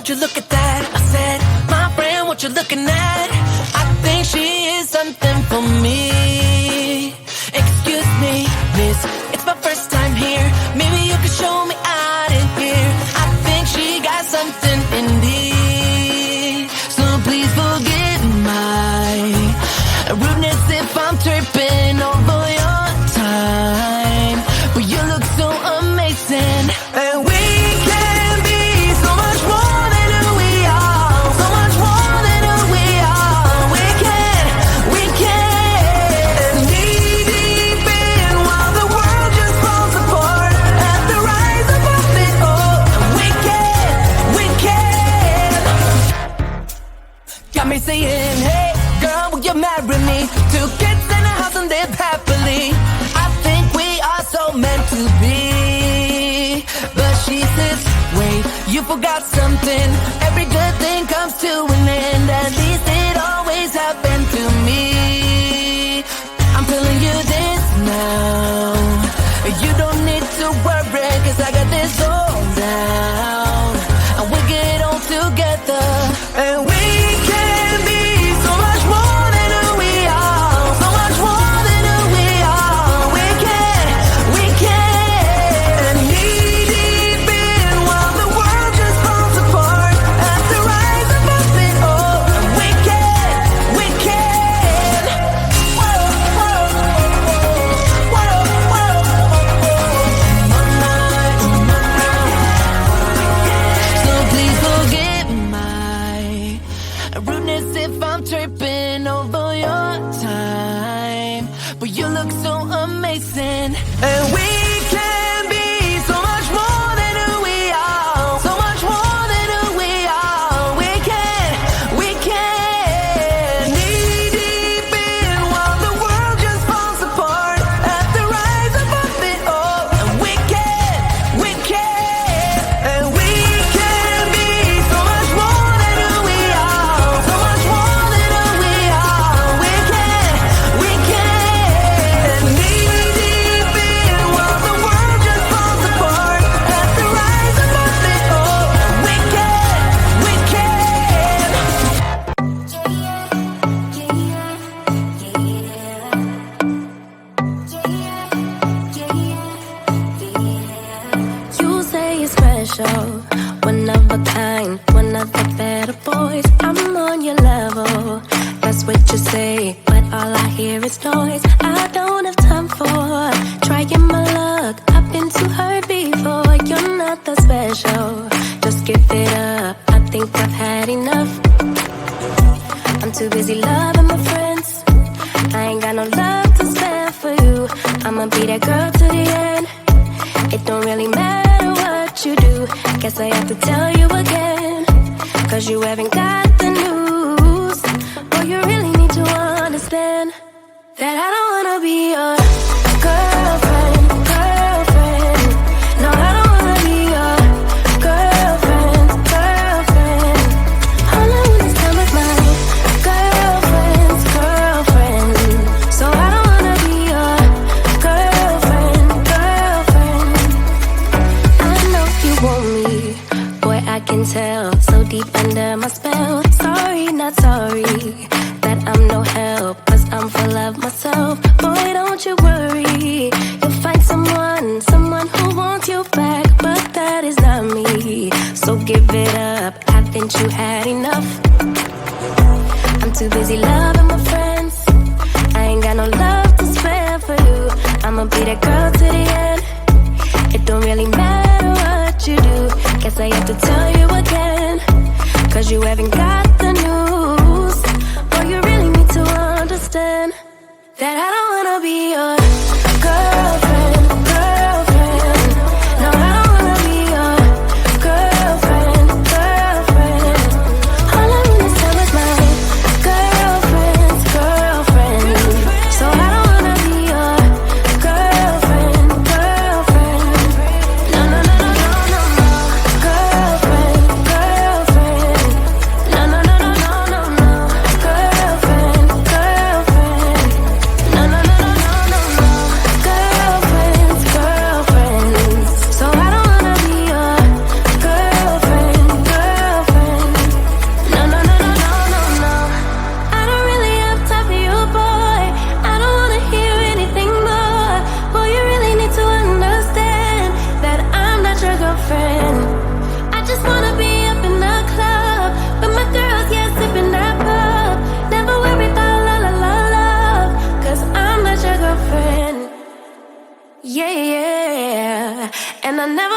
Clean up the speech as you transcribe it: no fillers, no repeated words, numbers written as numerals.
won't you look at that? I said, my friend, what you looking at? I think she is something for me. Excuse me, miss, it's my first time here. Maybe you can show me out of here. I think she got something in me. So please forgive my rudeness if I'm tripping over your time. But you look so amazing, and we can be so much more than who we are. So much more than who we are. We can knee deep in while the world just falls apart. At the rise above it all, and we can. Got me saying, hey girl, will you marry me? 2 kids in a house and live happily. I think we are so meant to be. But she says, wait, you forgot something. Every good thing comes to an end. At least it always happened to me. I'm telling you this now. You don't need to worry, 'cause I got this all down. And we get on together, and we can be so much more than who we are. So much more than who we are. We can knee deep in while the world just falls apart. At the rise above it all, and we can. Whoa, whoa, whoa, whoa, So please forgive my rudeness if I'm tripping over your time. But you look so amazing, and we can be so much more than who we are. So much more than who we are. We can knee deep in while the world just falls apart. At the rise above it all, and we can, and we can be so much more than who we are. So much more than who we are. We can knee deep in while the world just falls apart. At the rise above it all, and we can. You say you're special, one of a kind, one of the better boys. I'm on your level, that's what you say, but all I hear is noise. I don't have time for trying my luck. I've been too hurt before. You're not that special, just give it up. I think I've had enough. I'm too busy loving my friends. I ain't got no love to spare for you. I'ma be that girl to the end. It don't really matter what you do. Guess I have to tell you again, 'cause you haven't got the news. Boy, you really need to understand that I don't wanna be your girlfriend. No, I don't wanna be your girlfriend. All I wanna spend with my girlfriend's girlfriend. So I don't wanna be your girlfriend. I know you want me, boy, I can tell. So deep under my spell. Sorry, not sorry that I'm no help, 'cause I'm full of myself. Boy, don't you worry, you'll find someone who wants you back, but that is not me. So give it up, haven't you had enough? I'm too busy loving my friends. I ain't got no love to spare for you. I'ma be that girl to the end. It don't really matter what you do. Guess I have to tell you again, 'cause you haven't got the news. Boy, you really need to understand that I don't wanna be your girlfriend. No, I don't wanna be your girlfriend. All I wanna spend with my girlfriend's girlfriend. So I don't wanna be your girlfriend. No, no, no, no, no, no, no. Girlfriend. No, no, no, no, no, no, no. Girlfriend. No, no. I never